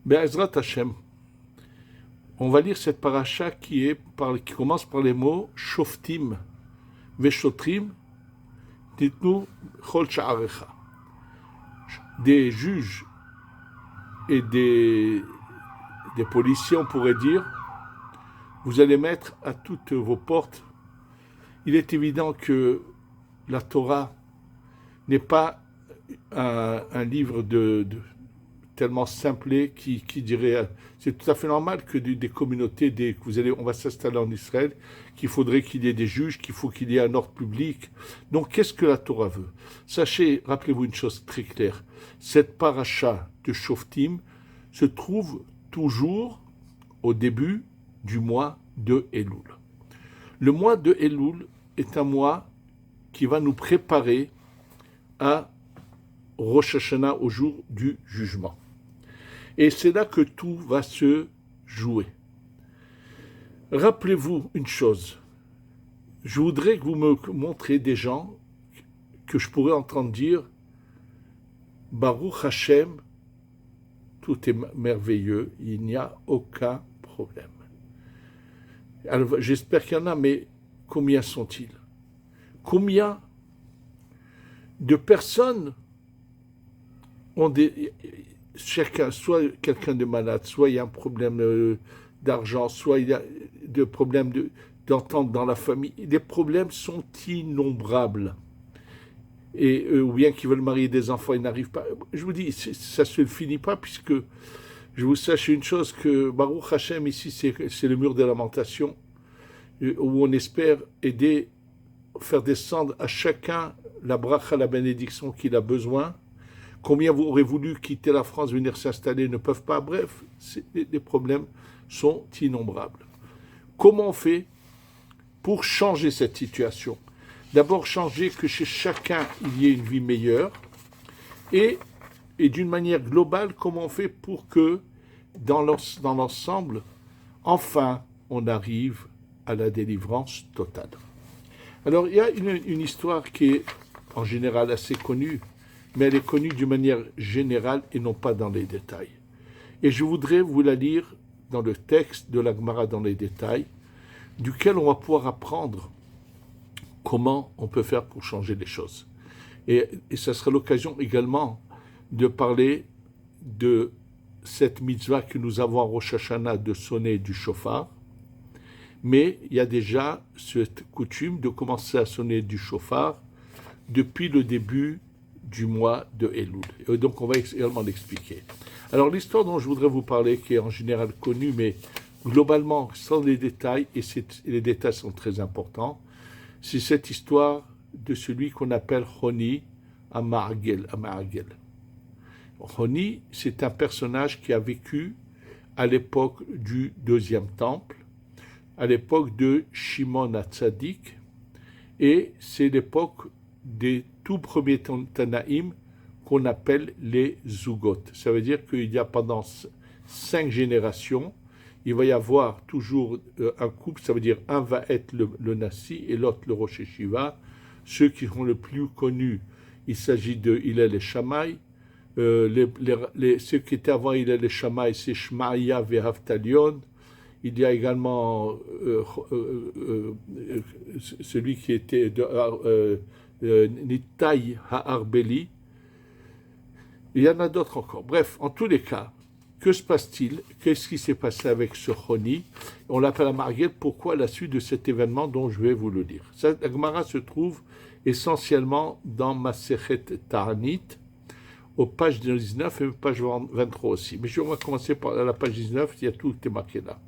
Be'ezrat Hashem, on va lire cette paracha qui commence par les mots Shoftim Veshotrim Titnu Chol Sha'arecha. Des juges et des policiers, on pourrait dire, vous allez mettre à toutes vos portes. Il est évident que la Torah n'est pas un livre tellement simplé qui dirait, c'est tout à fait normal que des communautés, on va s'installer en Israël, qu'il faudrait qu'il y ait des juges, qu'il faut qu'il y ait un ordre public. Donc qu'est-ce que la Torah veut? Sachez, rappelez-vous une chose très claire, cette paracha de Shoftim se trouve toujours au début du mois de Elul. Le mois de Elul est un mois qui va nous préparer à Rosh Hashanah, au jour du jugement. Et c'est là que tout va se jouer. Rappelez-vous une chose. Je voudrais que vous me montriez des gens que je pourrais entendre dire Baruch Hashem, tout est merveilleux, il n'y a aucun problème. Alors, j'espère qu'il y en a, mais combien sont-ils? Combien de personnes ont chacun, soit quelqu'un de malade, soit il y a un problème d'argent, soit il y a des problèmes d'entente dans la famille. Les problèmes sont innombrables. Ou bien qui veulent marier des enfants, ils n'arrivent pas. Je vous dis, ça ne se finit pas, puisque je vous sache une chose, que Baruch Hashem, ici, c'est le mur des lamentations, où on espère faire descendre à chacun la bracha, la bénédiction qu'il a besoin. Combien vous aurez voulu quitter la France, venir s'installer, ne peuvent pas. Bref, les problèmes sont innombrables. Comment on fait pour changer cette situation? D'abord, changer que chez chacun, il y ait une vie meilleure. Et d'une manière globale, comment on fait pour que, dans l'ensemble, enfin, on arrive à la délivrance totale. Alors, il y a une histoire qui est, en général, assez connue, mais elle est connue d'une manière générale et non pas dans les détails. Et je voudrais vous la lire dans le texte de la Gemara dans les détails, duquel on va pouvoir apprendre comment on peut faire pour changer les choses. Et ça sera l'occasion également de parler de cette mitzvah que nous avons à Rosh Hashanah de sonner du shofar. Mais il y a déjà cette coutume de commencer à sonner du shofar depuis le début du mois de Elul. Et donc on va également l'expliquer. Alors l'histoire dont je voudrais vous parler, qui est en général connue, mais globalement sans les détails, et les détails sont très importants, c'est cette histoire de celui qu'on appelle Honi Amargel. Honi, c'est un personnage qui a vécu à l'époque du deuxième temple, à l'époque de Shimon HaTzadik, et c'est l'époque des tout premiers Tanaïm qu'on appelle les Zugot. Ça veut dire qu'il y a pendant 5 générations, il va y avoir toujours un couple, ça veut dire un va être le Nassi et l'autre le Rosh Yeshiva. Ceux qui sont le plus connus, il s'agit de Hillel et Shammai. Ceux qui étaient avant Hillel et Shammai, c'est Shmaïa et Haftalion. Il y a également celui qui était Nitai Ha'arbeli. Il y en a d'autres encore. Bref, en tous les cas, que se passe-t-il? Qu'est-ce qui s'est passé avec ce Honi? On l'appelle Amargel. Pourquoi? La suite de cet événement dont je vais vous le dire. La Gemara se trouve essentiellement dans Masechet Ta'anit, aux pages 19 et page 23 aussi. Mais on va commencer par la page 19, il y a tout qui est marqué là.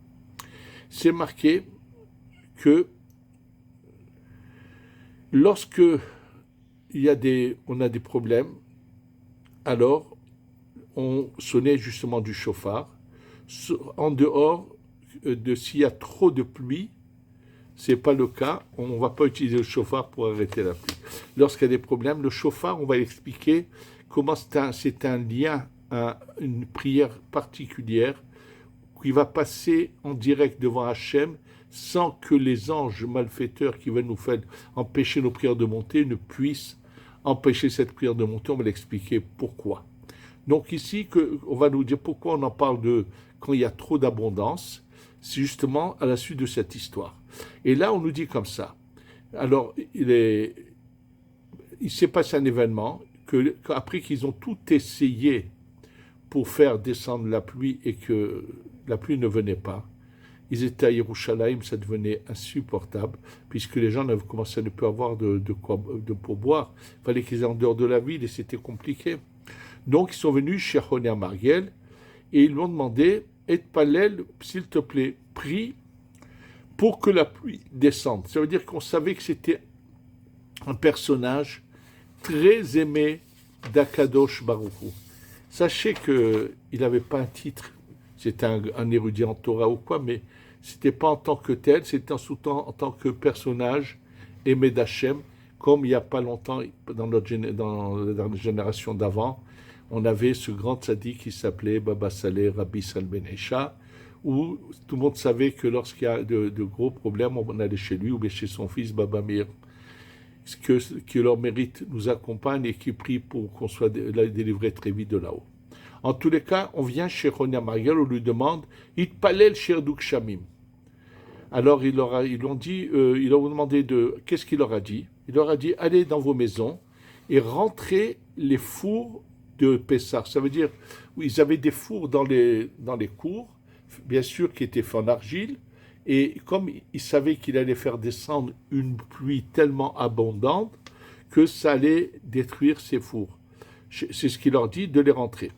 C'est marqué que lorsque on a des problèmes, alors on sonnait justement du chauffard. En dehors de s'il y a trop de pluie, ce n'est pas le cas, on ne va pas utiliser le chauffard pour arrêter la pluie. Lorsqu'il y a des problèmes, le chauffard, on va expliquer comment c'est un lien, une prière particulière qui va passer en direct devant Hachem sans que les anges malfaiteurs qui veulent nous faire empêcher nos prières de monter ne puissent empêcher cette prière de monter. On va l'expliquer pourquoi. Donc ici, on va nous dire pourquoi on en parle de quand il y a trop d'abondance, c'est justement à la suite de cette histoire. Et là, on nous dit comme ça. Alors, il s'est passé un événement qu'après qu'ils ont tout essayé pour faire descendre la pluie et que la pluie ne venait pas, ils étaient à Yerushalayim, ça devenait insupportable, puisque les gens avaient commencé à ne plus avoir de pour boire. Il fallait qu'ils aient en dehors de la ville et c'était compliqué. Donc ils sont venus chez Honia Mariel et ils lui ont demandé « Et Palel, s'il te plaît, prie pour que la pluie descende ». Ça veut dire qu'on savait que c'était un personnage très aimé d'Akadosh Baruch Hu. Sachez qu'il n'avait pas un titre, c'était un érudit en Torah ou quoi, mais c'était pas en tant que tel, c'était en tant que personnage aimé d'Hachem, comme il n'y a pas longtemps, dans la génération d'avant, on avait ce grand tzaddik qui s'appelait Baba Saleh Rabbi Sal Ben Isha, où tout le monde savait que lorsqu'il y a de gros problèmes, on allait chez lui ou bien chez son fils Baba Mir, que leur mérite nous accompagne et qui prie pour qu'on soit délivré très vite de là-haut. En tous les cas, on vient chez Ronia Mariel, on lui demande « It palel sherduk shamim ». Alors ils leur ont dit, ils leur ont demandé qu'est-ce qu'il leur a dit? Il leur a dit « Allez dans vos maisons et rentrez les fours de Pessah ». Ça veut dire, ils avaient des fours dans les cours, bien sûr qui étaient faits en argile, et comme ils savaient qu'il allait faire descendre une pluie tellement abondante que ça allait détruire ces fours. C'est ce qu'il leur dit, de les rentrer.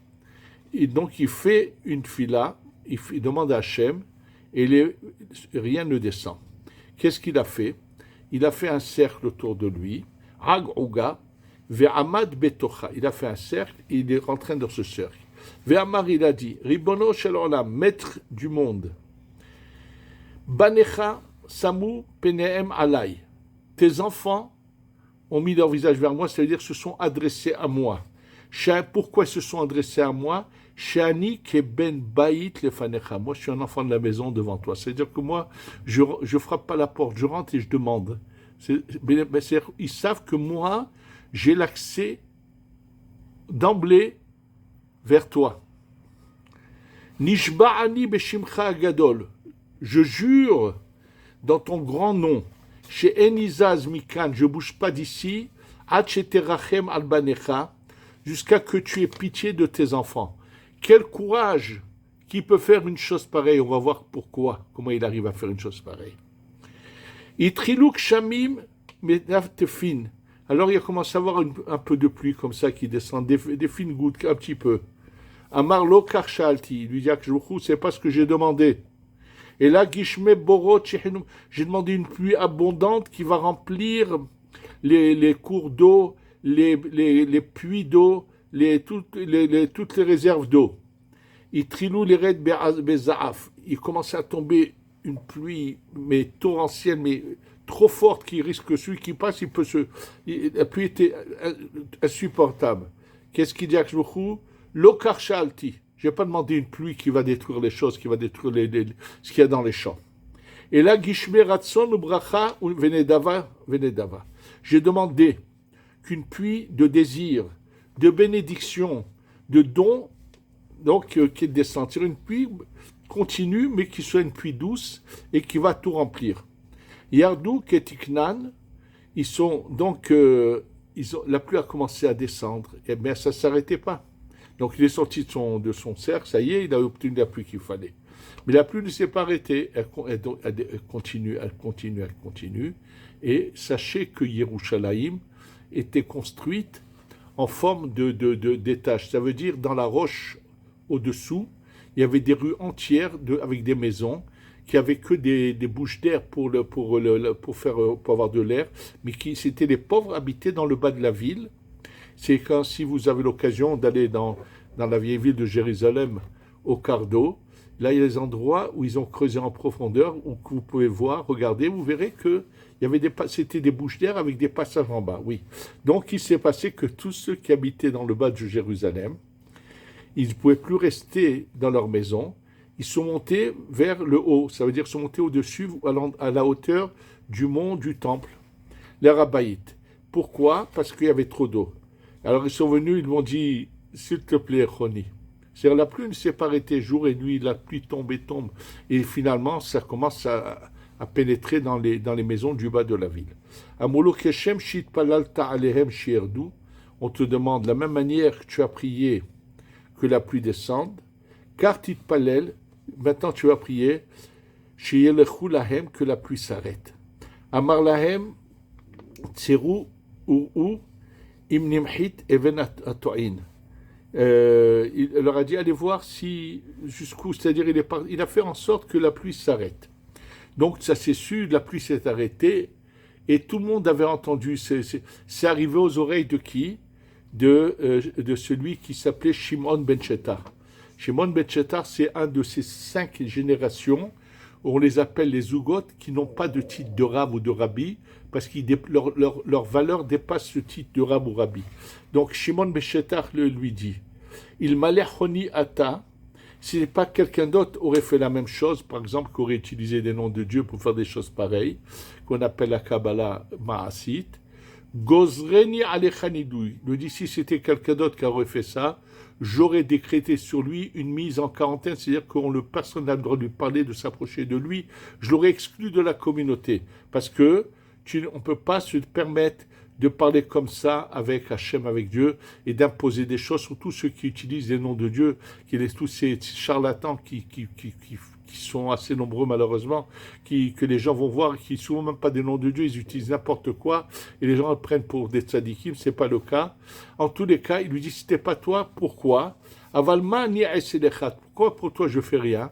Et donc il fait une fila, il demande à Hachem, et rien ne descend. Qu'est-ce qu'il a fait? Il a fait un cercle autour de lui, Hag Ouga, Ve'amad Betocha. Il a fait un cercle, et il est rentré dans ce cercle. Ve'amar, il a dit, Ribono Shel Olam, maître du monde, Banecha Samu Penehem Alay. Tes enfants ont mis leur visage vers moi, c'est-à-dire se sont adressés à moi. Pourquoi ils se sont adressés à moi? Shani Keben Baït Lefanecha. Moi, je suis un enfant de la maison devant toi. C'est-à-dire que moi, je frappe pas la porte, je rentre et je demande. Ils savent que moi, j'ai l'accès d'emblée vers toi. Nishba'ani Beshimcha Agadol. Je jure dans ton grand nom, chez Enizaz Mikan, je ne bouge pas d'ici, Terachem Albanecha, jusqu'à que tu aies pitié de tes enfants. Quel courage qui peut faire une chose pareille. On va voir pourquoi, comment il arrive à faire une chose pareille. Itriluk Shamim Medaftefin. Alors il a commencé à avoir un peu de pluie comme ça qui descend, des fines gouttes, un petit peu. Amar Lo Karchalti, il lui dit à Kjouchou, c'est pas ce que j'ai demandé. Et là, Gishme Borot, j'ai demandé une pluie abondante qui va remplir les cours d'eau, les puits d'eau, toutes les réserves d'eau. Itrilou les raids Bezaaf. Il commençait à tomber une pluie, mais torrentielle, mais trop forte, qui risque celui qui passe, la pluie était insupportable. Qu'est-ce qu'il dit à Kjouchou? Lokarchalti. Je n'ai pas demandé une pluie qui va détruire les choses, qui va détruire ce qu'il y a dans les champs. Et là, Gishme Ratson Ubracha Venedava. J'ai demandé qu'une pluie de désir, de bénédiction, de don, donc qui descende sur une pluie continue, mais qui soit une pluie douce et qui va tout remplir. Yardou Ketiknan, ils sont donc, la pluie a commencé à descendre, mais ça ne s'arrêtait pas. Donc il est sorti de son cercle, ça y est, il a obtenu la pluie qu'il fallait. Mais la pluie ne s'est pas arrêtée, elle continue. Et sachez que Yerushalayim était construite en forme d'étage. Ça veut dire dans la roche au-dessous, il y avait des rues entières avec des maisons qui n'avaient que des bouches d'air pour avoir de l'air, mais c'était les pauvres habités dans le bas de la ville. C'est quand, si vous avez l'occasion d'aller dans la vieille ville de Jérusalem, au Cardo, là, il y a des endroits où ils ont creusé en profondeur, où vous pouvez voir, regardez, vous verrez que c'était des bouches d'air avec des passages en bas, oui. Donc, il s'est passé que tous ceux qui habitaient dans le bas de Jérusalem, ils ne pouvaient plus rester dans leur maison, ils sont montés vers le haut, ça veut dire sont montés au-dessus, à la hauteur du mont du temple, les Rabaïtes. Pourquoi? Parce qu'il y avait trop d'eau. Alors ils sont venus, ils m'ont dit, s'il te plaît, Roni. C'est-à-dire, la pluie ne s'est pas arrêtée jour et nuit, la pluie tombe et tombe. Et finalement, ça commence à pénétrer dans les maisons du bas de la ville. Amolo Keshem Shit Palalta Alehem Shierdu. On te demande, de la même manière que tu as prié que la pluie descende, car Tit Palel, maintenant tu vas prier, Sheyelechu Lahem, que la pluie s'arrête. Amar Lahem, Tseru Uru, Im Nimhit Even Atoin. Il leur a dit, allez voir si, jusqu'où, c'est-à-dire il a fait en sorte que la pluie s'arrête. Donc ça s'est su, la pluie s'est arrêtée, et tout le monde avait entendu. C'est arrivé aux oreilles de qui? De celui qui s'appelait Shimon ben Shetar. Shimon ben Shetar, c'est un de ces 5 générations, on les appelle les Zougot, qui n'ont pas de titre de Rav ou de Rabbi, parce que leur valeur dépasse ce titre de Rav ou Rabbi. Donc Shimon ben Shetar lui dit, il malechoni ata, si pas quelqu'un d'autre aurait fait la même chose, par exemple, qu'aurait utilisé des noms de Dieu pour faire des choses pareilles, qu'on appelle la Kabbalah Ma'asit, Gozreni Alechanidouy, lui dit, si c'était quelqu'un d'autre qui aurait fait ça, j'aurais décrété sur lui une mise en quarantaine, c'est-à-dire que personne n'a le droit de lui parler, de s'approcher de lui, je l'aurais exclu de la communauté, parce que on ne peut pas se permettre de parler comme ça avec Hachem, avec Dieu, et d'imposer des choses, surtout ceux qui utilisent les noms de Dieu, tous ces charlatans qui sont assez nombreux malheureusement, que les gens vont voir, qui ne sont souvent même pas des noms de Dieu, ils utilisent n'importe quoi, et les gens le prennent pour des tzadikim, ce n'est pas le cas. En tous les cas, il lui dit, si ce n'était pas toi, pourquoi? Avalma ni aiselechat, pourquoi pour toi je fais rien?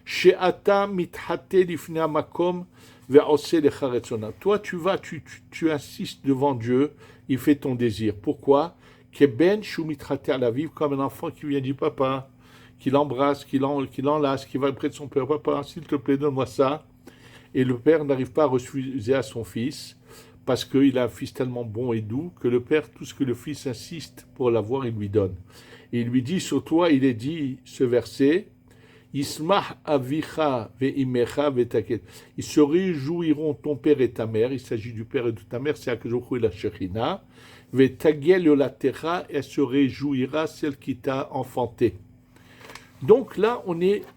She'ata mithate lifnei makom. Toi, tu vas, tu insistes devant Dieu, il fait ton désir. Pourquoi? Keben shumitrate à la vivre comme un enfant qui vient du papa, qui l'embrasse, qui l'enlace, qui va près de son père. Papa, s'il te plaît, donne-moi ça. Et le père n'arrive pas à refuser à son fils, parce qu'il a un fils tellement bon et doux, que le père, tout ce que le fils insiste pour l'avoir, il lui donne. Et il lui dit, sur toi, il est dit ce verset, Ismach avicha ve'imecha ve'taket. Ils se réjouiront ton père et ta mère. Il s'agit du père et de ta mère, c'est Akadosh et la Shekhinah. Ve'tagel yolatera, elle se réjouira celle qui t'a enfanté. Donc là,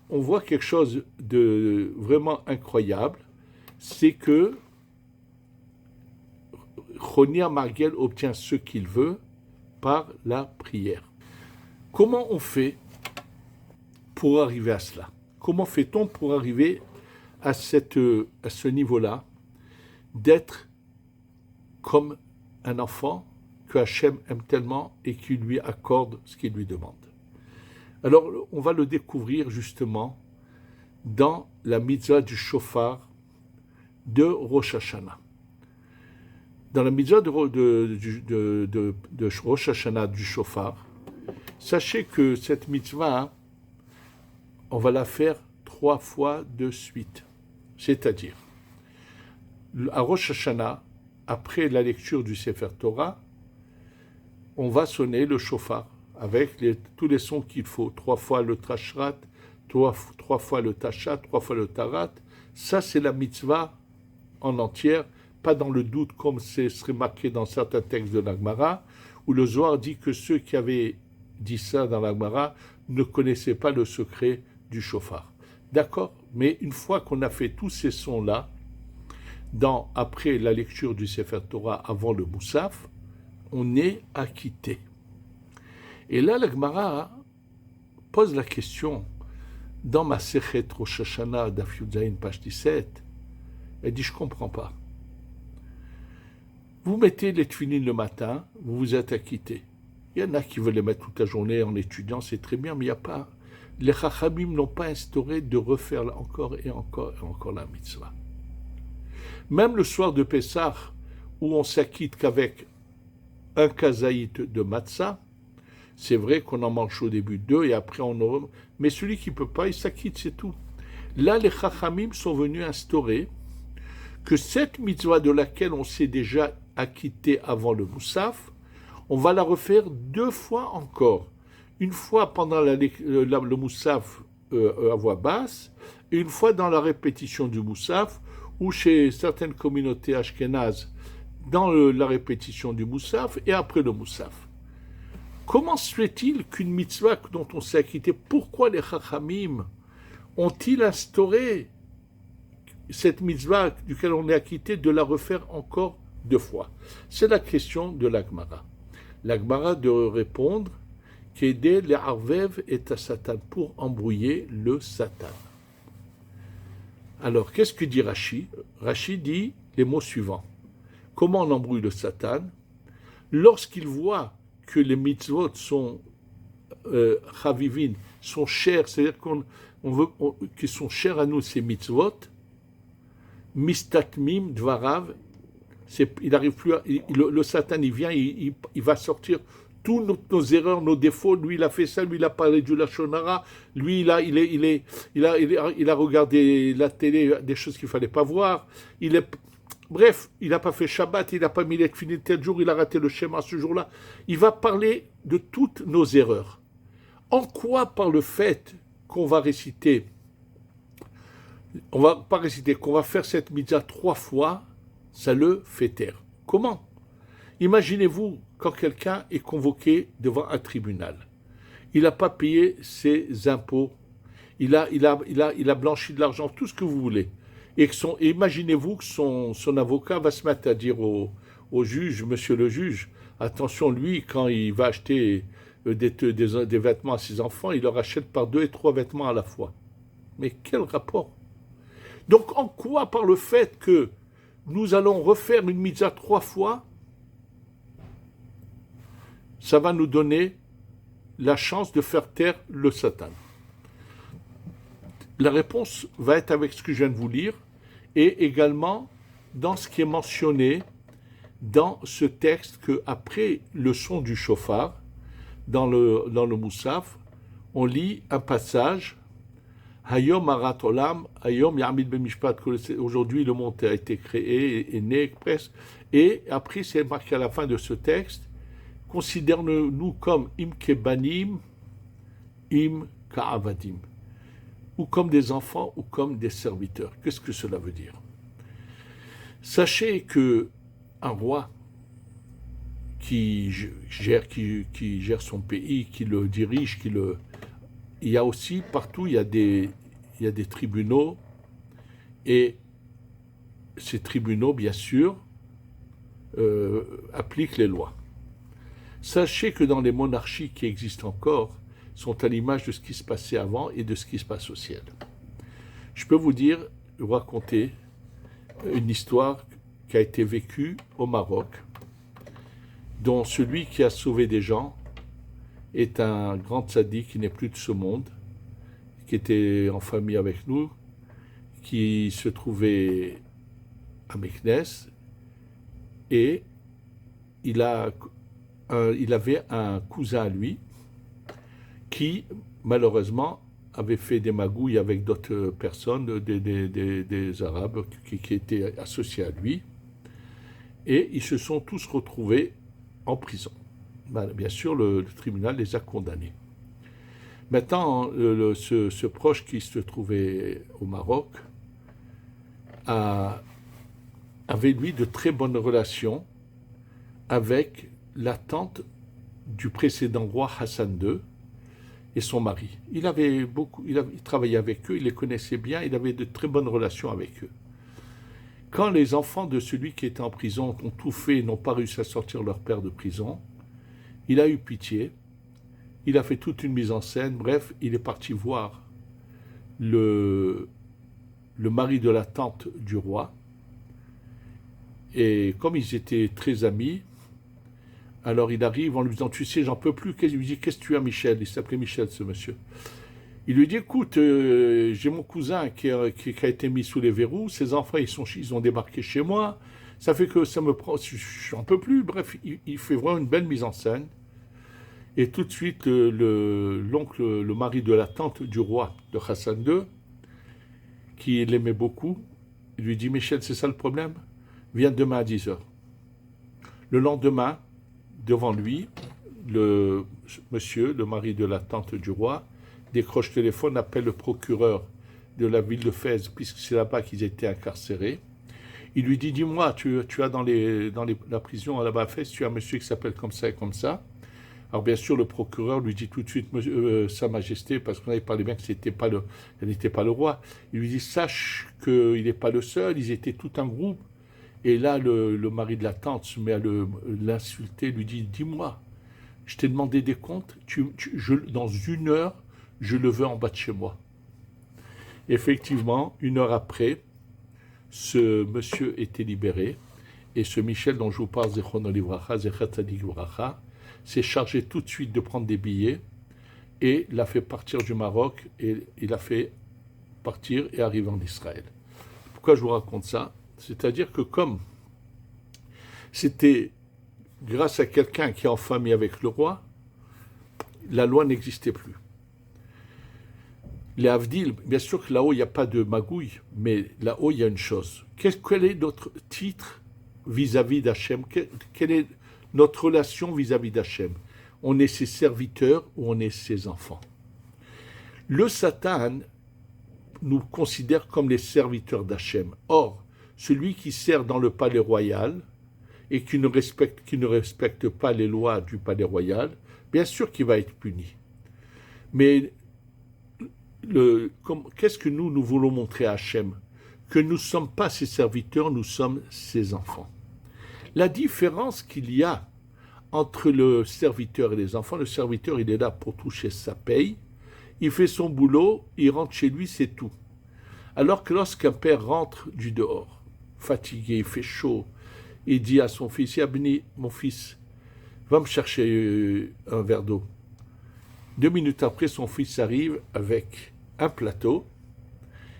on voit quelque chose de vraiment incroyable, c'est que Chonia Margel obtient ce qu'il veut par la prière. Comment on fait pour arriver à cela? Comment fait-on pour arriver à ce niveau-là, d'être comme un enfant que Hachem aime tellement et qui lui accorde ce qu'il lui demande? Alors, on va le découvrir justement dans la mitzvah du shofar de Rosh Hashanah. Dans la mitzvah de Rosh Hashanah du shofar, sachez que cette mitzvah, on va la faire 3 fois de suite. C'est-à-dire, à Rosh Hashanah, après la lecture du Sefer Torah, on va sonner le shofar avec tous les sons qu'il faut. 3 fois le tashrat, 3 fois le tashat, 3 fois le tarat. Ça, c'est la mitzvah en entière, pas dans le doute comme ce serait marqué dans certains textes de l'Agmara, où le Zohar dit que ceux qui avaient dit ça dans l'Agmara ne connaissaient pas le secret du shofar. D'accord? Mais une fois qu'on a fait tous ces sons-là, après la lecture du Sefer Torah, avant le Moussaf, on est acquitté. Et là, la Gemara pose la question, dans ma Sechet Rosh Hashanah, Daf Yud Zayin, page 17, elle dit, je ne comprends pas. Vous mettez les tefilines le matin, vous vous êtes acquitté. Il y en a qui veulent les mettre toute la journée en étudiant, c'est très bien, mais il n'y a pas... Les Chachamim n'ont pas instauré de refaire encore et encore et encore la mitzvah. Même le soir de Pessah, où on s'acquitte qu'avec un kazaït de matzah, c'est vrai qu'on en mange au début 2 et après on en... Mais celui qui ne peut pas, il s'acquitte, c'est tout. Là, les Chachamim sont venus instaurer que cette mitzvah de laquelle on s'est déjà acquitté avant le Moussaf, on va la refaire 2 fois encore. Une fois pendant le Moussaf à voix basse, et une fois dans la répétition du Moussaf, ou chez certaines communautés ashkénazes, dans la répétition du Moussaf, et après le Moussaf. Comment se fait-il qu'une mitzvah dont on s'est acquitté, pourquoi les Chachamim ont-ils instauré cette mitzvah duquel on est acquitté de la refaire encore 2 fois? C'est la question de l'Agmara. L'Agmara de répondre qu'aider les Arvev est à Satan, pour embrouiller le Satan. Alors, qu'est-ce que dit Rashi? Rashi dit les mots suivants. Comment on embrouille le Satan? Lorsqu'il voit que les mitzvot sont chavivin, sont chers, c'est-à-dire qu'ils sont chers à nous, ces mitzvot, mistatmim dvarav, il arrive plus à, le Satan, il vient, il va sortir toutes nos erreurs, nos défauts. Lui, il a fait ça, lui, il a parlé du Lachon Hara, lui, il a regardé la télé, des choses qu'il ne fallait pas voir. Bref, il n'a pas fait Shabbat, il n'a pas mis les tefilin tel jour, il a raté le schéma ce jour-là. Il va parler de toutes nos erreurs. En quoi, par le fait qu'on va réciter, qu'on va faire cette mitzvah 3 fois, ça le fait taire? Comment? Imaginez-vous quand quelqu'un est convoqué devant un tribunal. Il n'a pas payé ses impôts, il a blanchi de l'argent, tout ce que vous voulez. Et imaginez-vous que son avocat va se mettre à dire au juge, monsieur le juge, attention, lui, quand il va acheter des vêtements à ses enfants, il leur achète par 2 et 3 vêtements à la fois. Mais quel rapport? Donc en quoi, par le fait que nous allons refaire une mitzvah 3 fois, ça va nous donner la chance de faire taire le Satan? La réponse va être avec ce que je viens de vous lire, et également dans ce qui est mentionné dans ce texte qu'après le son du shofar, dans le Moussaf, on lit un passage, Hayom Arat Olam, Hayom Yamid Bemishpat, aujourd'hui le monde a été créé, est né, presque, et après c'est marqué à la fin de ce texte, considère-nous comme im kebanim, im ka'avadim, ou comme des enfants, ou comme des serviteurs. Qu'est-ce que cela veut dire? Sachez qu'un roi qui gère son pays, qui le dirige, il y a aussi, partout, il y a des tribunaux, et ces tribunaux, bien sûr, appliquent les lois. Sachez que dans les monarchies qui existent encore, sont à l'image de ce qui se passait avant et de ce qui se passe au ciel. Je peux vous raconter une histoire qui a été vécue au Maroc, dont celui qui a sauvé des gens est un grand tzaddik qui n'est plus de ce monde, qui était en famille avec nous, qui se trouvait à Meknès, et il avait un cousin à lui qui, malheureusement, avait fait des magouilles avec d'autres personnes, des Arabes qui étaient associés à lui, et ils se sont tous retrouvés en prison. Bien sûr, le tribunal les a condamnés. Maintenant, ce proche qui se trouvait au Maroc avait, lui, de très bonnes relations avec la tante du précédent roi Hassan II, et son mari. Il travaillait avec eux, il les connaissait bien, il avait de très bonnes relations avec eux. Quand les enfants de celui qui était en prison ont tout fait et n'ont pas réussi à sortir leur père de prison, il a eu pitié, il a fait toute une mise en scène, bref, il est parti voir le mari de la tante du roi, et comme ils étaient très amis, alors il arrive en lui disant, tu sais, j'en peux plus. Il lui dit, qu'est-ce que tu as, Michel? Il s'appelait Michel, ce monsieur. Il lui dit, écoute, j'ai mon cousin qui a été mis sous les verrous, ses enfants, ils ont débarqué chez moi, ça fait que ça me prend, je n'en peux plus. Bref, il fait vraiment une belle mise en scène. Et tout de suite, l'oncle, le mari de la tante du roi, de Hassan II, qui l'aimait beaucoup, il lui dit, Michel, c'est ça le problème? Viens demain à 10h. Le lendemain, devant lui, le mari de la tante du roi, décroche le téléphone, appelle le procureur de la ville de Fès, puisque c'est là-bas qu'ils étaient incarcérés. Il lui dit, dis-moi, tu as dans la prison là-bas à Fès, tu as un monsieur qui s'appelle comme ça et comme ça. Alors bien sûr, le procureur lui dit tout de suite, Sa Majesté, parce qu'on avait parlé bien que elle n'était pas le roi. Il lui dit, sache qu'il n'est pas le seul, ils étaient tout un groupe. Et là, le mari de la tante se met à l'insulter, lui dit, dis-moi, je t'ai demandé des comptes, dans 1 heure, je le veux en bas de chez moi. Effectivement, 1 heure après, ce monsieur était libéré, et ce Michel dont je vous parle, Zechron Livracha, Zecher Tzadik Livracha, s'est chargé tout de suite de prendre des billets et l'a fait partir du Maroc et il l'a fait partir et arriver en Israël. Pourquoi je vous raconte ça? C'est-à-dire que comme c'était grâce à quelqu'un qui est en famille avec le roi, la loi n'existait plus. Les Havdil, bien sûr que là-haut il n'y a pas de magouille, mais là-haut il y a une chose. Quel est notre titre vis-à-vis d'Hachem? Quelle est notre relation vis-à-vis d'Hachem? On est ses serviteurs ou on est ses enfants? Le Satan nous considère comme les serviteurs d'Hachem. Or, celui qui sert dans le palais royal et qui ne respecte pas les lois du palais royal, bien sûr qu'il va être puni. Mais qu'est-ce que nous voulons montrer à Hachem? Que nous ne sommes pas ses serviteurs, nous sommes ses enfants. La différence qu'il y a entre le serviteur et les enfants, le serviteur, il est là pour toucher sa paye, il fait son boulot, il rentre chez lui, c'est tout. Alors que lorsqu'un père rentre du dehors, fatigué, il fait chaud, il dit à son fils, Yabni, mon fils, va me chercher un verre d'eau. 2 minutes après, son fils arrive avec un plateau.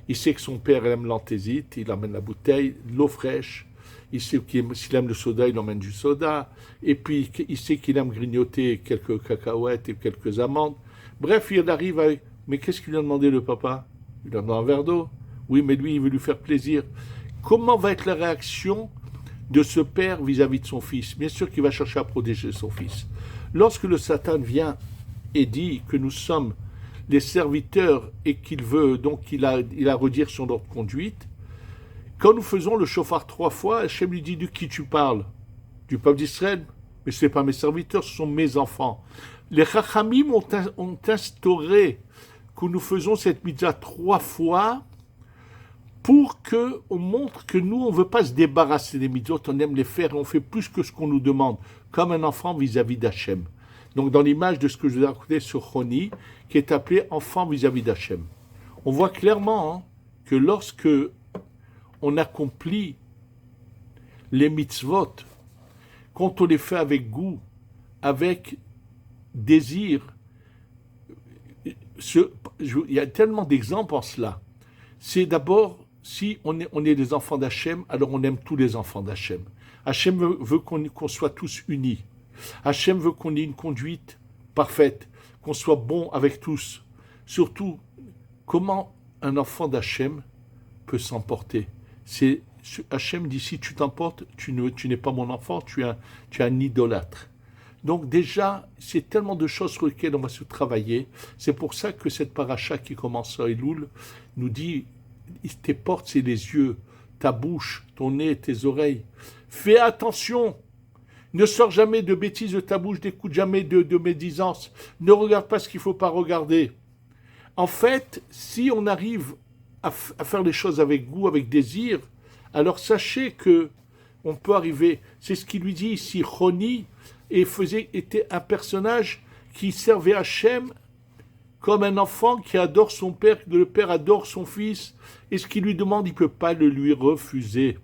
Il sait que son père aime l'anthésite, il emmène la bouteille, l'eau fraîche. Il sait s'il aime le soda, il emmène du soda. Et puis, il sait qu'il aime grignoter quelques cacahuètes et quelques amandes. Bref, il arrive avec... Mais qu'est-ce qu'il lui a demandé, le papa? Il lui a demandé un verre d'eau. Oui, mais lui, il veut lui faire plaisir. Comment va être la réaction de ce père vis-à-vis de son fils? Bien sûr qu'il va chercher à protéger son fils. Lorsque le Satan vient et dit que nous sommes les serviteurs et qu'il veut, donc il a à redire sur notre conduite, quand nous faisons le chauffard 3 fois, Hachem lui dit, de qui tu parles? Du peuple d'Israël? Mais ce n'est pas mes serviteurs, ce sont mes enfants. Les Chachamim ont instauré que nous faisons cette mitzvah 3 fois pour qu'on montre que nous, on ne veut pas se débarrasser des mitzvot, on aime les faire et on fait plus que ce qu'on nous demande, comme un enfant vis-à-vis d'Hachem. Donc dans l'image de ce que je vous ai raconté sur Choni, qui est appelé enfant vis-à-vis d'Hachem. On voit clairement que lorsque on accomplit les mitzvot, quand on les fait avec goût, avec désir, il y a tellement d'exemples en cela. C'est d'abord, si on est des enfants d'Hachem, alors on aime tous les enfants d'Hachem. Hachem veut qu'on soit tous unis. Hachem veut qu'on ait une conduite parfaite, qu'on soit bon avec tous. Surtout, comment un enfant d'Hachem peut s'emporter? Hachem dit, si tu t'emportes, tu n'es pas mon enfant, tu es un idolâtre. Donc déjà, c'est tellement de choses sur lesquelles on va se travailler. C'est pour ça que cette paracha qui commence à Elul nous dit, tes portes, c'est les yeux, ta bouche, ton nez, tes oreilles. Fais attention. Ne sors jamais de bêtises de ta bouche, n'écoute jamais de médisance. Ne regarde pas ce qu'il ne faut pas regarder. En fait, si on arrive à faire les choses avec goût, avec désir, alors sachez que on peut arriver. C'est ce qu'il lui dit ici, Choni, était un personnage qui servait Hachem comme un enfant qui adore son père, que le père adore son fils, et ce qu'il lui demande, il ne peut pas le lui refuser.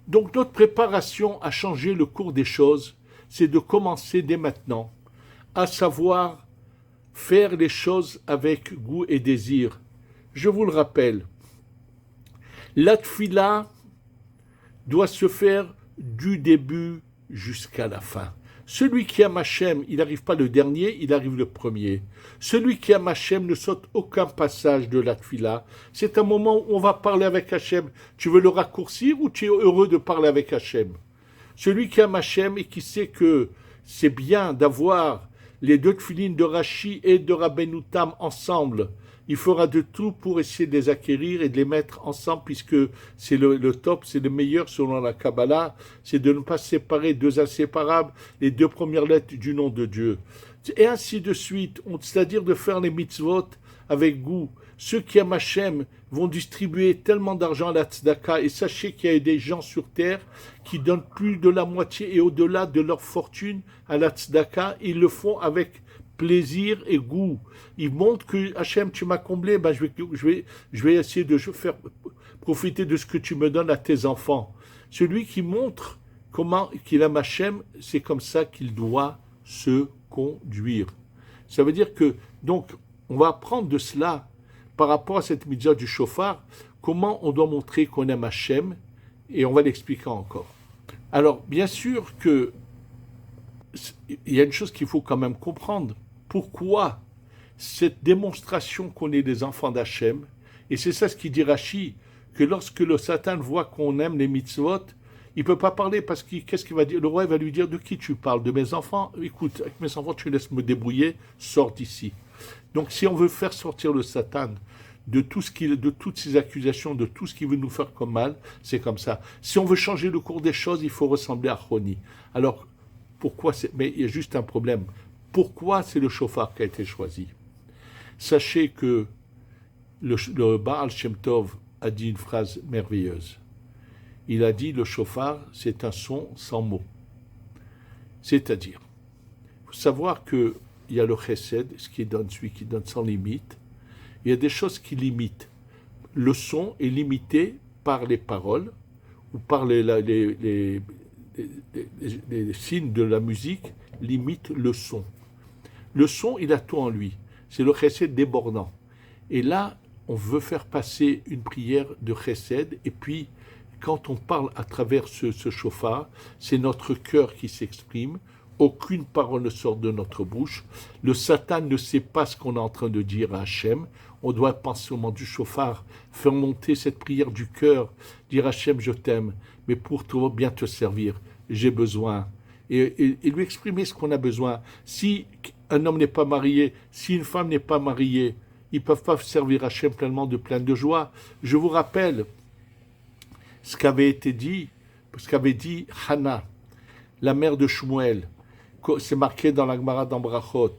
Donc notre préparation à changer le cours des choses, c'est de commencer dès maintenant, à savoir faire les choses avec goût et désir. Je vous le rappelle, la tfila doit se faire du début jusqu'à la fin. Celui qui aime Hachem, il n'arrive pas le dernier, il arrive le premier. Celui qui aime Hachem ne saute aucun passage de la tfila. C'est un moment où on va parler avec Hachem. Tu veux le raccourcir ou tu es heureux de parler avec Hachem? Celui qui aime Hachem et qui sait que c'est bien d'avoir les 2 tfilines de Rashi et de Rabbeinu Tam ensemble, il fera de tout pour essayer de les acquérir et de les mettre ensemble, puisque c'est le top, c'est le meilleur selon la Kabbalah, c'est de ne pas séparer deux inséparables, les deux premières lettres du nom de Dieu. Et ainsi de suite, c'est-à-dire de faire les mitzvot avec goût. Ceux qui aiment Hachem vont distribuer tellement d'argent à la tzedaka, et sachez qu'il y a des gens sur terre qui donnent plus de la moitié et au-delà de leur fortune à la tzedaka, ils le font avec plaisir et goût. Ils montrent que Hachem, tu m'as comblé, ben je vais essayer de faire profiter de ce que tu me donnes à tes enfants. Celui qui montre comment qu'il aime Hachem, c'est comme ça qu'il doit se conduire. Ça veut dire que, donc, on va apprendre de cela par rapport à cette mitzvah du shofar, comment on doit montrer qu'on aime Hachem, et on va l'expliquer encore. Alors, bien sûr que il y a une chose qu'il faut quand même comprendre. Pourquoi cette démonstration qu'on est des enfants d'Hachem, et c'est ça ce qu'il dit Rashi, que lorsque le Satan voit qu'on aime les mitzvot, il ne peut pas parler parce que qu'est-ce qu'il va dire? Le roi va lui dire, de qui tu parles? De mes enfants? Écoute, avec mes enfants, tu laisses me débrouiller, sors d'ici. Donc si on veut faire sortir le Satan de toutes ces accusations, de tout ce qui veut nous faire comme mal, c'est comme ça. Si on veut changer le cours des choses, il faut ressembler à Choni. Alors, pourquoi mais il y a juste un problème. Pourquoi c'est le shofar qui a été choisi? Sachez que le Baal Shem Tov a dit une phrase merveilleuse. Il a dit, le shofar, c'est un son sans mots. C'est-à-dire, il faut savoir qu'il y a le chesed, celui qui donne sans limite. Il y a des choses qui limitent. Le son est limité par les paroles ou par les signes de la musique limitent le son. Le son, il a tout en lui. C'est le chesed débordant. Et là, on veut faire passer une prière de chesed, et puis, quand on parle à travers ce shofar, c'est notre cœur qui s'exprime. Aucune parole ne sort de notre bouche. Le Satan ne sait pas ce qu'on est en train de dire à Hachem. On doit penser au moment du shofar, faire monter cette prière du cœur, dire Hachem, je t'aime, mais pour bien te servir, j'ai besoin. Et lui exprimer ce qu'on a besoin. Si un homme n'est pas marié, si une femme n'est pas mariée, ils ne peuvent pas servir Hachem pleinement de plein de joie. Je vous rappelle ce qu'avait dit Hannah, la mère de Shmuel. C'est marqué dans la Gemara d'Ambrachot.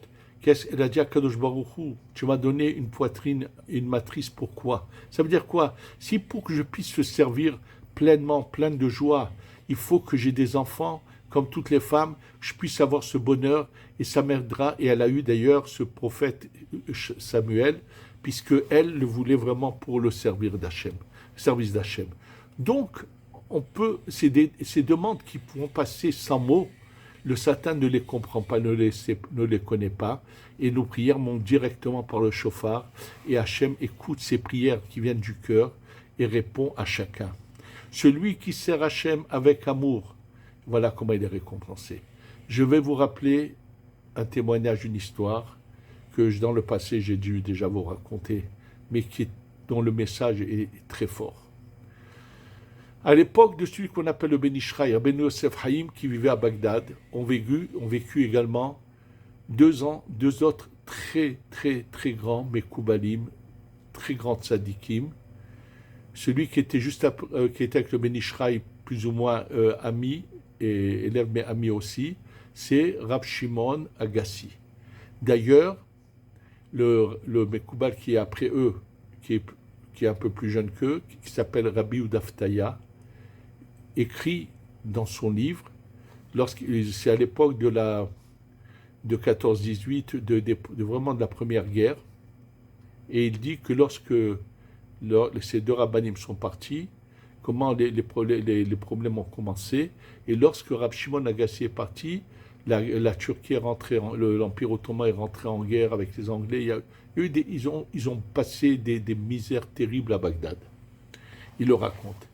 Elle a dit à Kadosh Baruch Hu, tu m'as donné une poitrine, une matrice, pourquoi? Ça veut dire quoi? Si pour que je puisse te servir pleinement, plein de joie, il faut que j'ai des enfants, comme toutes les femmes, je puisse avoir ce bonheur, et ça m'aidera. Et elle a eu d'ailleurs ce prophète Samuel, puisque elle le voulait vraiment pour le service d'Hachem. Donc, ces demandes qui pourront passer sans mots, le Satan ne les comprend pas, ne les connaît pas, et nos prières montent directement par le shofar, et Hachem écoute ces prières qui viennent du cœur et répond à chacun. Celui qui sert Hachem avec amour, voilà comment il est récompensé. Je vais vous rappeler un témoignage, une histoire que dans le passé j'ai dû déjà vous raconter, mais dont le message est très fort. À l'époque de celui qu'on appelle le Ben Ishraï, Ben Yosef Haïm, qui vivait à Bagdad, ont vécu également deux autres très, très, très grands Mekoubalim, très grands tzadikim. Celui qui était qui était avec le Ben Ishraï, plus ou moins ami, et élève, mais ami aussi, c'est Rab Shimon Agassi. D'ailleurs, le Mekoubal qui est après eux, qui est un peu plus jeune qu'eux, qui s'appelle Rabbi Udaftaya, écrit dans son livre, c'est à l'époque de 14-18, vraiment de la première guerre, et il dit que lorsque ces deux rabbinim sont partis, comment les problèmes ont commencé, et lorsque Rab Shimon Agassi est parti, la Turquie est rentrée, l'Empire ottoman est rentré en guerre avec les Anglais, ils ont passé des misères terribles à Bagdad. Il le raconte.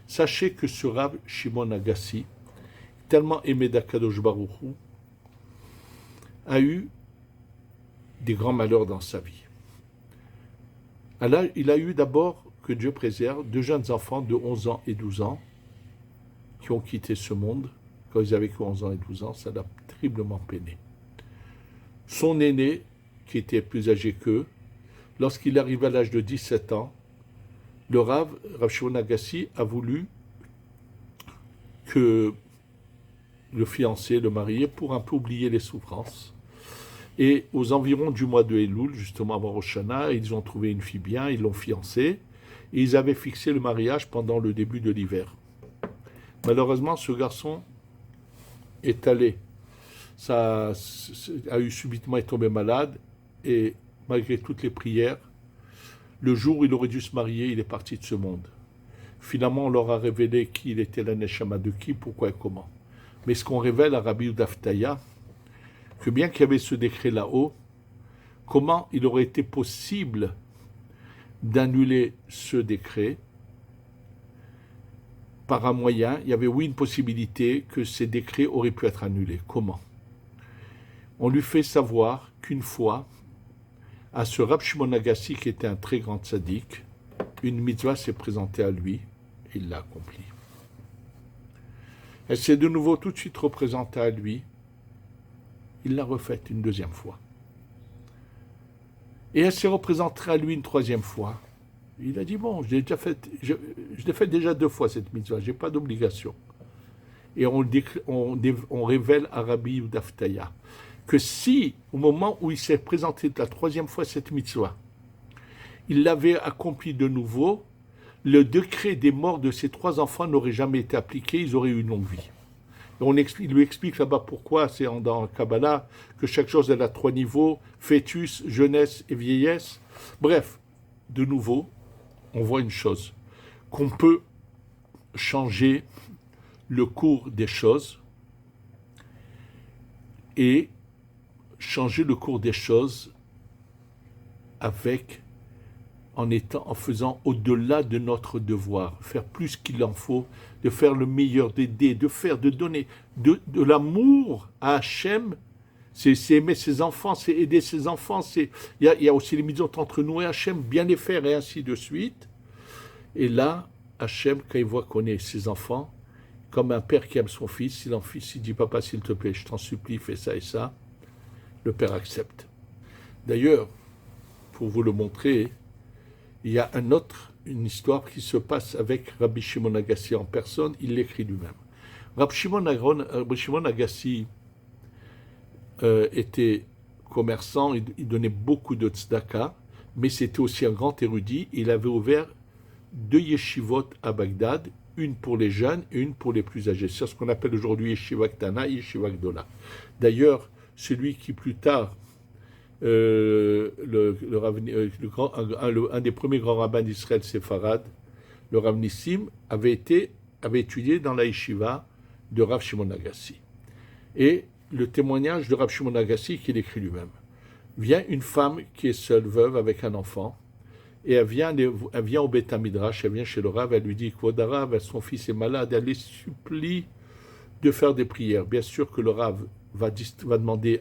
Sachez que ce Rab Shimon Agassi, tellement aimé d'Akadosh Baruch Hu, a eu des grands malheurs dans sa vie. Alors, il a eu d'abord, que Dieu préserve, deux jeunes enfants de 11 ans et 12 ans qui ont quitté ce monde quand ils avaient que 11 ans et 12 ans. Ça l'a terriblement peiné. Son aîné, qui était plus âgé qu'eux, lorsqu'il est arrivé à l'âge de 17 ans, le Rav Shimon Agassi, a voulu que le fiancé, le marié, pour un peu oublier les souffrances. Et aux environs du mois de Elul, justement avant Rosh Hashanah, ils ont trouvé une fille bien, ils l'ont fiancée, et ils avaient fixé le mariage pendant le début de l'hiver. Malheureusement, ce garçon est allé, a eu subitement est tombé malade, et malgré toutes les prières, le jour où il aurait dû se marier, il est parti de ce monde. Finalement, on leur a révélé qui il était la neshama de qui, pourquoi et comment. Mais ce qu'on révèle à Rabbi Yehuda Aftaya, que bien qu'il y avait ce décret là-haut, comment il aurait été possible d'annuler ce décret par un moyen, il y avait oui une possibilité que ces décrets auraient pu être annulés. Comment? On lui fait savoir qu'une fois, à ce Rav Shimon Agassi, qui était un très grand tzaddik, une mitzvah s'est présentée à lui, et il l'a accomplie. Elle s'est de nouveau tout de suite représentée à lui, il l'a refaite une deuxième fois. Et elle s'est représentée à lui une troisième fois. Il a dit, bon, je l'ai fait déjà 2 fois cette mitzvah, je n'ai pas d'obligation. Et on révèle à Rabbi Yehuda Aftaya que si, au moment où il s'est présenté la 3e fois cette mitzvah, il l'avait accompli de nouveau, le décret des morts de ses 3 enfants n'aurait jamais été appliqué, ils auraient eu une longue vie. Et il lui explique là-bas pourquoi, c'est dans le Kabbalah, que chaque chose elle a 3 niveaux, fœtus, jeunesse et vieillesse. Bref, de nouveau, on voit une chose, qu'on peut changer le cours des choses et changer le cours des choses en faisant au-delà de notre devoir, faire plus qu'il en faut, de faire le meilleur, d'aider, de donner de l'amour à Hachem. C'est aimer ses enfants, c'est aider ses enfants, il y a aussi les mitzvot entre nous et Hachem, bien les faire et ainsi de suite. Et là, Hachem, quand il voit qu'on est ses enfants, comme un père qui aime son fils, si l'enfant dit « Papa, s'il te plaît, je t'en supplie, fais ça et ça », le père accepte. D'ailleurs, pour vous le montrer, il y a une histoire qui se passe avec Rabbi Shimon Agassi en personne, il l'écrit lui-même. Rabbi Shimon Agassi était commerçant, il donnait beaucoup de tzedaka, mais c'était aussi un grand érudit, il avait ouvert 2 yeshivot à Bagdad, une pour les jeunes et une pour les plus âgés. C'est ce qu'on appelle aujourd'hui Yeshiva Ktana et Yeshiva Gdola. D'ailleurs, celui qui plus tard, un des premiers grands rabbins d'Israël séfarade, le Rav Nissim, avait étudié dans la yeshiva de Rav Shimon Agassi. Et le témoignage de Rav Shimon Agassi qu'il écrit lui-même. Vient une femme qui est seule, veuve, avec un enfant, et elle vient au Beth Midrash, elle vient chez le Rav, elle lui dit, Kvod Rav, son fils est malade, elle les supplie de faire des prières. Bien sûr que le Rav va demander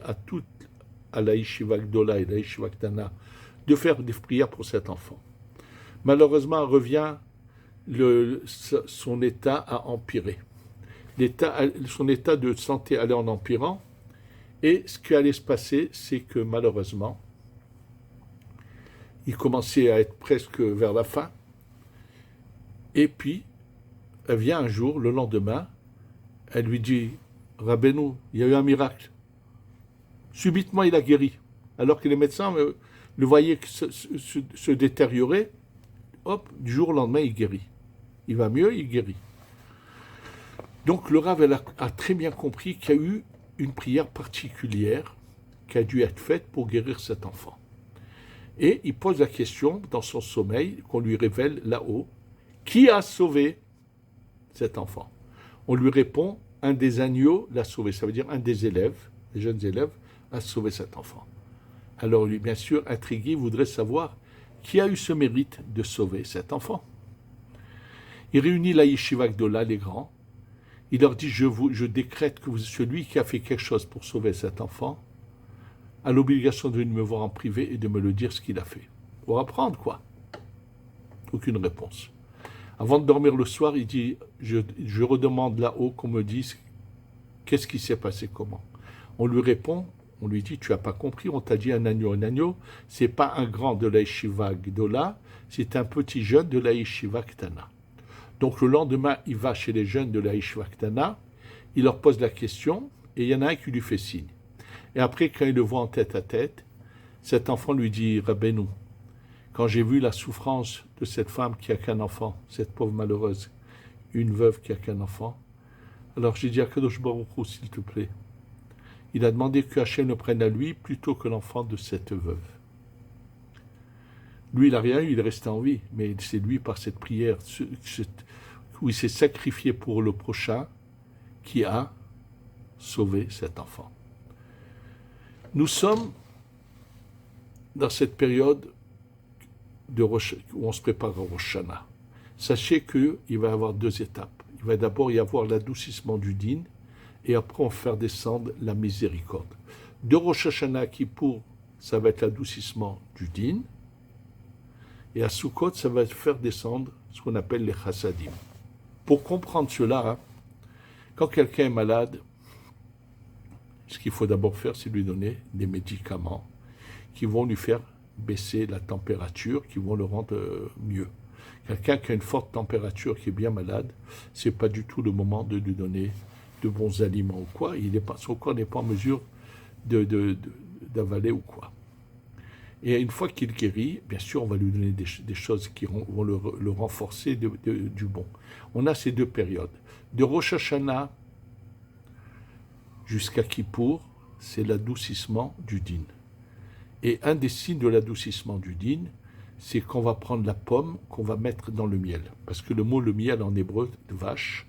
à la Yeshiva Gdola et la Yeshiva Ktana de faire des prières pour cet enfant. Malheureusement, elle revient, son état a empiré. Son état de santé allait en empirant, et ce qui allait se passer, c'est que malheureusement, il commençait à être presque vers la fin, et puis, elle vient un jour, le lendemain, elle lui dit, Rabbeinu, il y a eu un miracle. Subitement, il a guéri. Alors que les médecins le voyaient se détériorer, hop, du jour au lendemain, il guérit. Il va mieux, il guérit. Donc le Rav a très bien compris qu'il y a eu une prière particulière qui a dû être faite pour guérir cet enfant. Et il pose la question dans son sommeil, qu'on lui révèle là-haut, qui a sauvé cet enfant? On lui répond, un des agneaux l'a sauvé, ça veut dire un des élèves, les jeunes élèves, a sauvé cet enfant. Alors lui, bien sûr, intrigué, voudrait savoir qui a eu ce mérite de sauver cet enfant. Il réunit la Yeshiva Gdola, les grands, il leur dit, je décrète que celui qui a fait quelque chose pour sauver cet enfant a l'obligation de venir me voir en privé et de me le dire ce qu'il a fait. Pour apprendre, quoi. Aucune réponse. Avant de dormir le soir, il dit, je redemande là-haut qu'on me dise qu'est-ce qui s'est passé, comment. On lui répond, On lui dit, tu n'as pas compris, on t'a dit un agneau. Un agneau, ce n'est pas un grand de la Yeshiva Gdola, c'est un petit jeune de la Yeshiva Ktana. Donc le lendemain, il va chez les jeunes de la Yeshiva Ktana, il leur pose la question, et il y en a un qui lui fait signe. Et après, quand il le voit en tête à tête, cet enfant lui dit, Rabbeinu, quand j'ai vu la souffrance de cette femme qui n'a qu'un enfant, cette pauvre malheureuse, une veuve qui n'a qu'un enfant, alors j'ai dit à Kadosh Baruch Hu, s'il te plaît, il a demandé que Hachem le prenne à lui plutôt que l'enfant de cette veuve. Lui, il n'a rien eu, il est resté en vie, mais c'est lui, par cette prière, où il s'est sacrifié pour le prochain, qui a sauvé cet enfant. Nous sommes dans cette période où on se prépare à Rosh Hashanah. Sachez qu'il va y avoir 2 étapes. Il va d'abord y avoir l'adoucissement du din, et après on va faire descendre la miséricorde. De Rosh Hashanah à Kippour, ça va être l'adoucissement du din, et à Sukkot, ça va faire descendre ce qu'on appelle les chassadim. Pour comprendre cela, quand quelqu'un est malade, ce qu'il faut d'abord faire, c'est lui donner des médicaments qui vont lui faire baisser la température, qui vont le rendre mieux. Quelqu'un qui a une forte température, qui est bien malade, ce n'est pas du tout le moment de lui donner de bons aliments ou quoi. Son corps n'est pas en mesure d'avaler ou quoi. Et une fois qu'il guérit, bien sûr, on va lui donner des choses qui vont le renforcer du bon. On a ces 2 périodes. De Rosh Hashanah jusqu'à Kippour, c'est l'adoucissement du din. Et un des signes de l'adoucissement du din, c'est qu'on va prendre la pomme qu'on va mettre dans le miel. Parce que le mot le miel en hébreu, de vache,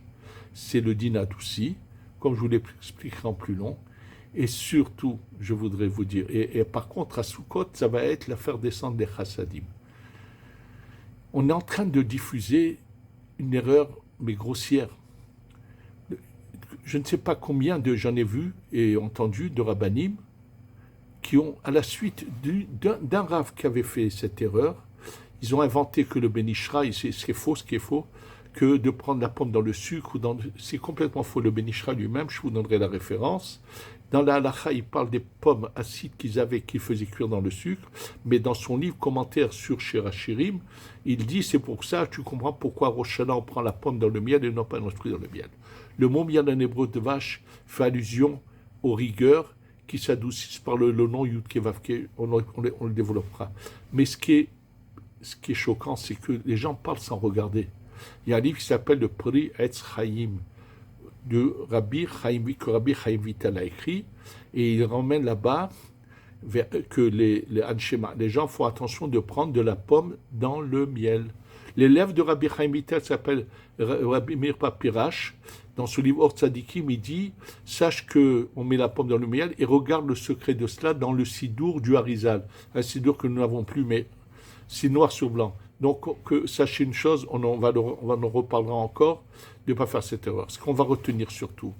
c'est le din adouci, comme je vous l'expliquerai en plus long. Et surtout, je voudrais vous dire, et par contre à Sukkot, ça va être la faire descendre des chassadim. On est en train de diffuser une erreur, mais grossière. Je ne sais pas combien j'en ai vu et entendu de rabbanim qui ont, à la suite d'un rav qui avait fait cette erreur, ils ont inventé que le bénishra, c'est ce qui est faux, que de prendre la pomme dans le sucre, c'est complètement faux. Le bénishra lui-même, je vous donnerai la référence. Dans la halacha, il parle des pommes acides qu'ils faisaient cuire dans le sucre, mais dans son livre commentaire sur Shirachirim, il dit, c'est pour ça, tu comprends pourquoi à Rosh Hashanah on prend la pomme dans le miel et non pas le fruit dans le miel. Le mot miel en hébreu de vache fait allusion aux rigueurs qui s'adoucissent par le nom Yud Ke Vav Ke, on le développera. Mais ce qui est choquant, c'est que les gens parlent sans regarder. Il y a un livre qui s'appelle le Pri Etz Chaim, que Rabbi Chaim Vital a écrit, et il ramène là-bas que les gens font attention de prendre de la pomme dans le miel. L'élève de Rabbi Chaim Vital s'appelle Rabbi Meir Papirash. Dans ce livre Or Tzadikim, il dit, sache qu'on met la pomme dans le miel et regarde le secret de cela dans le Sidour du Harizal. Un Sidour que nous n'avons plus, mais c'est noir sur blanc. Donc, sachez une chose, on en reparlera encore, de ne pas faire cette erreur. Ce qu'on va retenir surtout,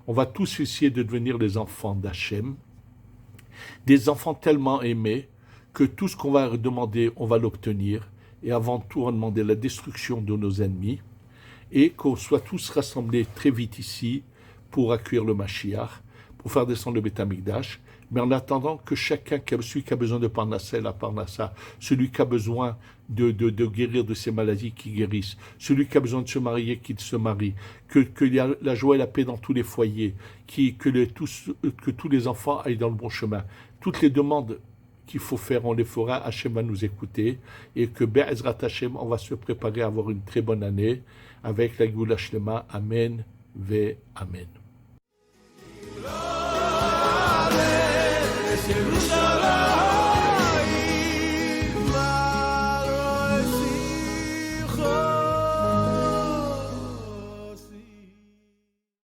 on va tous essayer de devenir les enfants d'Hachem, des enfants tellement aimés que tout ce qu'on va demander, on va l'obtenir. Et avant tout, on va demander la destruction de nos ennemis et qu'on soit tous rassemblés très vite ici pour accueillir le Mashiach, pour faire descendre le Beth Amikdash. Mais en attendant que chacun, celui qui a besoin de Parnassa, la Parnassa, celui qui a besoin de guérir de ses maladies, qui guérisse, celui qui a besoin de se marier, qu'il se marie, qu'il y a la joie et la paix dans tous les foyers, que tous les enfants aillent dans le bon chemin. Toutes les demandes qu'il faut faire, on les fera, Hachem va nous écouter, et que Be'ezrat Hachem, on va se préparer à avoir une très bonne année, avec la Geoula Shlema, Amen, Ve Amen.